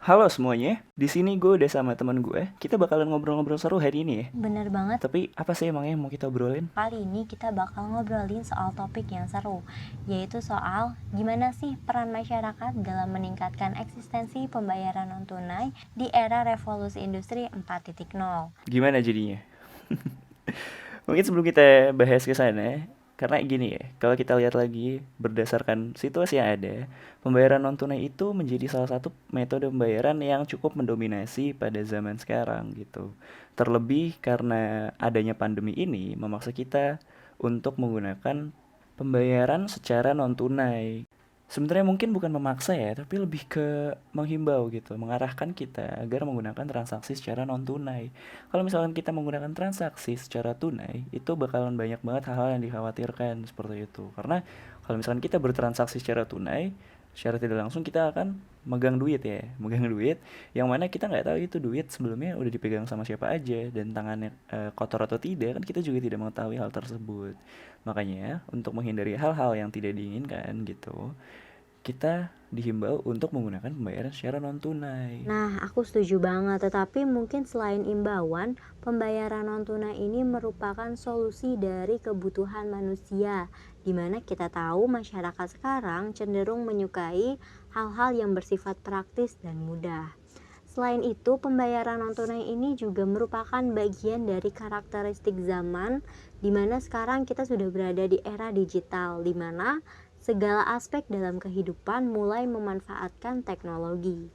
Halo semuanya, di sini gue udah sama teman gue. Kita bakalan ngobrol-ngobrol seru hari ini ya. Bener banget, Tapi apa sih emangnya yang mau kita obrolin? kali ini kita bakal ngobrolin soal topik yang seru, yaitu soal gimana sih peran masyarakat dalam meningkatkan eksistensi pembayaran non-tunai di era revolusi industri 4.0. Gimana jadinya? Mungkin sebelum kita bahas ke sana, karena gini ya, kalau kita lihat lagi berdasarkan situasi yang ada, pembayaran non tunai itu menjadi salah satu metode pembayaran yang cukup mendominasi pada zaman sekarang gitu. Terlebih karena adanya pandemi ini memaksa kita untuk menggunakan pembayaran secara non tunai. Sebenarnya mungkin bukan memaksa ya, tapi lebih ke menghimbau gitu, mengarahkan kita agar menggunakan transaksi secara non tunai. Kalau misalkan kita menggunakan transaksi secara tunai, itu bakalan banyak banget hal-hal yang dikhawatirkan seperti itu. Karena kalau misalkan kita bertransaksi secara tunai, secara tidak langsung kita akan megang duit ya, megang duit yang mana kita nggak tahu itu duit sebelumnya udah dipegang sama siapa aja dan tangannya kotor atau tidak kan kita juga tidak mengetahui hal tersebut. Makanya untuk menghindari hal-hal yang tidak diinginkan gitu, kita dihimbau untuk menggunakan pembayaran secara non tunai. Nah, aku setuju banget, tetapi mungkin selain imbauan, pembayaran non-tunai ini merupakan solusi dari kebutuhan manusia, di mana kita tahu masyarakat sekarang cenderung menyukai hal-hal yang bersifat praktis dan mudah. Selain itu, pembayaran non-tunai ini juga merupakan bagian dari karakteristik zaman, di mana sekarang kita sudah berada di era digital, di mana segala aspek dalam kehidupan mulai memanfaatkan teknologi.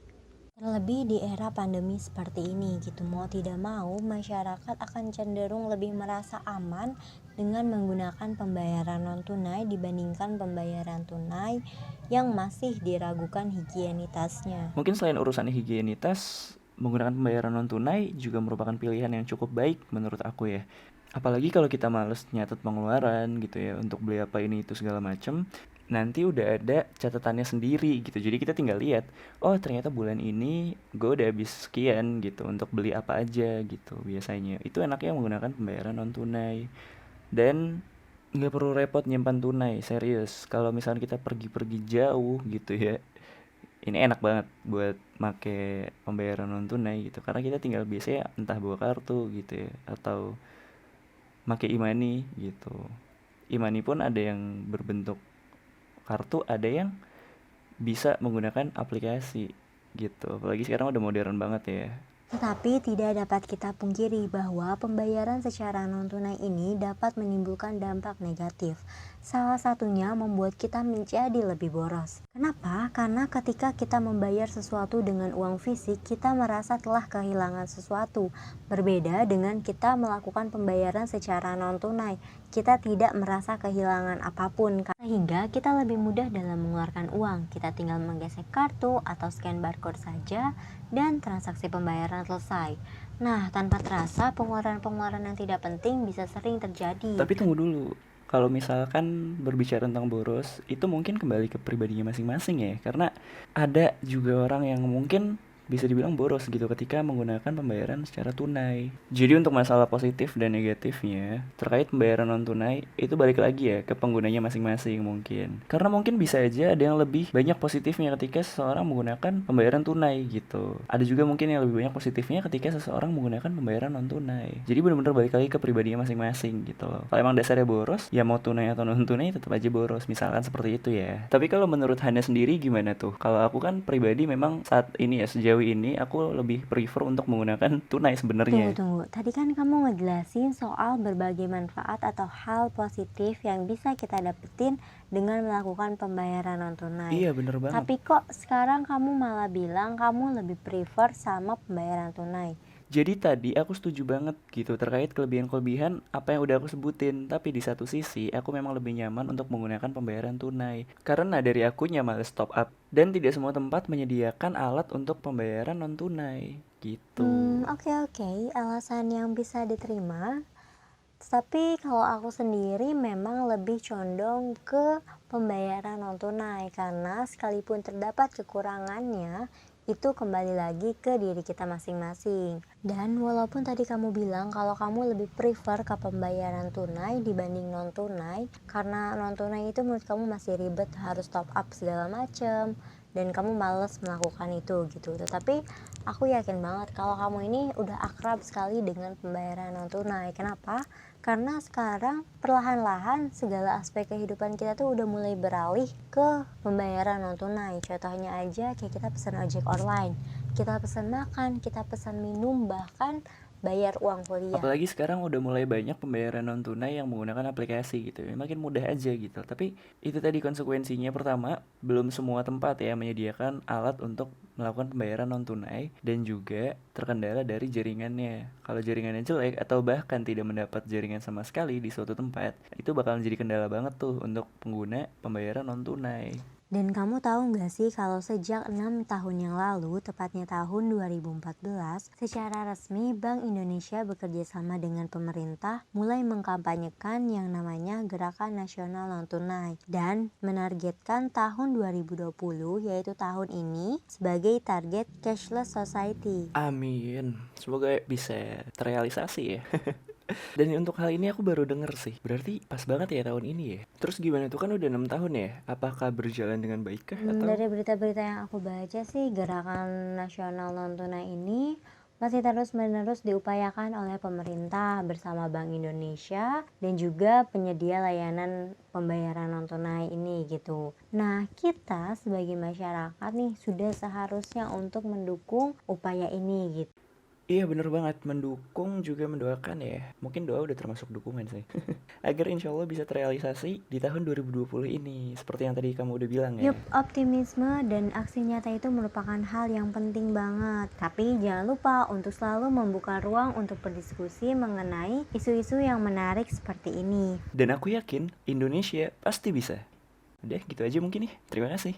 Terlebih di era pandemi seperti ini gitu, mau tidak mau masyarakat akan cenderung lebih merasa aman dengan menggunakan pembayaran non tunai dibandingkan pembayaran tunai yang masih diragukan higienitasnya. Mungkin selain urusan higienitas, menggunakan pembayaran non tunai juga merupakan pilihan yang cukup baik menurut aku ya. Apalagi kalau kita males nyatet pengeluaran gitu ya untuk beli apa ini itu segala macem, nanti udah ada catatannya sendiri gitu. Jadi kita tinggal lihat, oh ternyata bulan ini gue udah habis sekian gitu untuk beli apa aja gitu biasanya. Itu enaknya menggunakan pembayaran non tunai. Dan nggak perlu repot nyimpan tunai, serius. Kalau misalnya kita pergi-pergi jauh gitu ya, ini enak banget buat make pembayaran non tunai gitu. Karena kita tinggal biasanya entah bawa kartu gitu ya, atau make e-money gitu. E-money pun ada yang berbentuk kartu, ada yang bisa menggunakan aplikasi gitu. Apalagi sekarang udah modern banget ya. Tetapi tidak dapat kita pungkiri bahwa pembayaran secara non-tunai ini dapat menimbulkan dampak negatif. Salah satunya membuat kita menjadi lebih boros. Kenapa? Karena ketika kita membayar sesuatu dengan uang fisik, kita merasa telah kehilangan sesuatu. Berbeda dengan kita melakukan pembayaran secara non-tunai, kita tidak merasa kehilangan apapun. Sehingga kita lebih mudah dalam mengeluarkan uang. Kita tinggal menggesek kartu atau scan barcode saja dan transaksi pembayaran selesai. Nah, tanpa terasa pengeluaran-pengeluaran yang tidak penting bisa sering terjadi. Tapi tunggu dulu. Kalau misalkan berbicara tentang boros, itu mungkin kembali ke pribadinya masing-masing ya. Karena ada juga orang yang mungkin bisa dibilang boros gitu ketika menggunakan pembayaran secara tunai. Jadi untuk masalah positif dan negatifnya terkait pembayaran non tunai itu balik lagi ya ke penggunanya masing-masing mungkin. Karena mungkin bisa aja ada yang lebih banyak positifnya ketika seseorang menggunakan pembayaran tunai gitu. Ada juga mungkin yang lebih banyak positifnya ketika seseorang menggunakan pembayaran non tunai. Jadi benar-benar balik lagi ke pribadinya masing-masing gitu loh. Kalau emang dasarnya boros, ya mau tunai atau non tunai tetap aja boros. Misalkan seperti itu ya. Tapi kalau menurut Hana sendiri gimana tuh? Kalau aku kan pribadi memang saat ini ya sejauh ini aku lebih prefer untuk menggunakan tunai sebenarnya. Tunggu. Tadi kan kamu ngejelasin soal berbagai manfaat atau hal positif yang bisa kita dapetin dengan melakukan pembayaran non-tunai. Iya bener banget. Tapi kok sekarang kamu malah bilang kamu lebih prefer sama pembayaran tunai? Jadi tadi aku setuju banget gitu terkait kelebihan-kelebihan apa yang udah aku sebutin. Tapi di satu sisi aku memang lebih nyaman untuk menggunakan pembayaran tunai. Karena dari akunya males top up. Dan tidak semua tempat menyediakan alat untuk pembayaran non tunai. Gitu. Oke, alasan yang bisa diterima. Tapi kalau aku sendiri memang lebih condong ke pembayaran non tunai karena sekalipun terdapat kekurangannya, itu kembali lagi ke diri kita masing-masing. Dan walaupun tadi kamu bilang kalau kamu lebih prefer ke pembayaran tunai dibanding non tunai, karena non tunai itu menurut kamu masih ribet harus top up segala macem, dan kamu males melakukan itu gitu. Tetapi aku yakin banget kalau kamu ini udah akrab sekali dengan pembayaran non tunai. Kenapa? Karena sekarang perlahan-lahan segala aspek kehidupan kita tuh udah mulai beralih ke pembayaran non tunai. Contohnya aja kayak kita pesan ojek online, kita pesan makan, kita pesan minum, bahkan bayar uang kuliah. Apalagi sekarang udah mulai banyak pembayaran non tunai yang menggunakan aplikasi gitu ya. Makin mudah aja gitu. Tapi itu tadi konsekuensinya, pertama, belum semua tempat ya menyediakan alat untuk melakukan pembayaran non tunai, dan juga terkendala dari jaringannya. Kalau jaringannya jelek atau bahkan tidak mendapat jaringan sama sekali di suatu tempat, itu bakal menjadi kendala banget tuh untuk pengguna pembayaran non tunai. Dan kamu tahu nggak sih kalau sejak 6 tahun yang lalu, tepatnya tahun 2014, secara resmi Bank Indonesia bekerja sama dengan pemerintah mulai mengkampanyekan yang namanya Gerakan Nasional Non Tunai dan menargetkan tahun 2020, yaitu tahun ini, sebagai target cashless society. Amin. Semoga bisa terrealisasi ya. Dan untuk hal ini aku baru denger sih. Berarti pas banget ya tahun ini ya. Terus gimana tuh, kan udah 6 tahun ya? Apakah berjalan dengan baik kah atau? Dari berita-berita yang aku baca sih, Gerakan Nasional Non Tunai ini masih terus-menerus diupayakan oleh pemerintah bersama Bank Indonesia dan juga penyedia layanan pembayaran non tunai ini gitu. Nah, kita sebagai masyarakat nih sudah seharusnya untuk mendukung upaya ini gitu. Iya bener banget, mendukung juga mendoakan ya. Mungkin doa udah termasuk dukungan sih. Agar insya Allah bisa terrealisasi di tahun 2020 ini. Seperti yang tadi kamu udah bilang ya. Yup, optimisme dan aksi nyata itu merupakan hal yang penting banget. Tapi jangan lupa untuk selalu membuka ruang untuk berdiskusi mengenai isu-isu yang menarik seperti ini. Dan aku yakin Indonesia pasti bisa. Udah gitu aja mungkin nih. Terima kasih.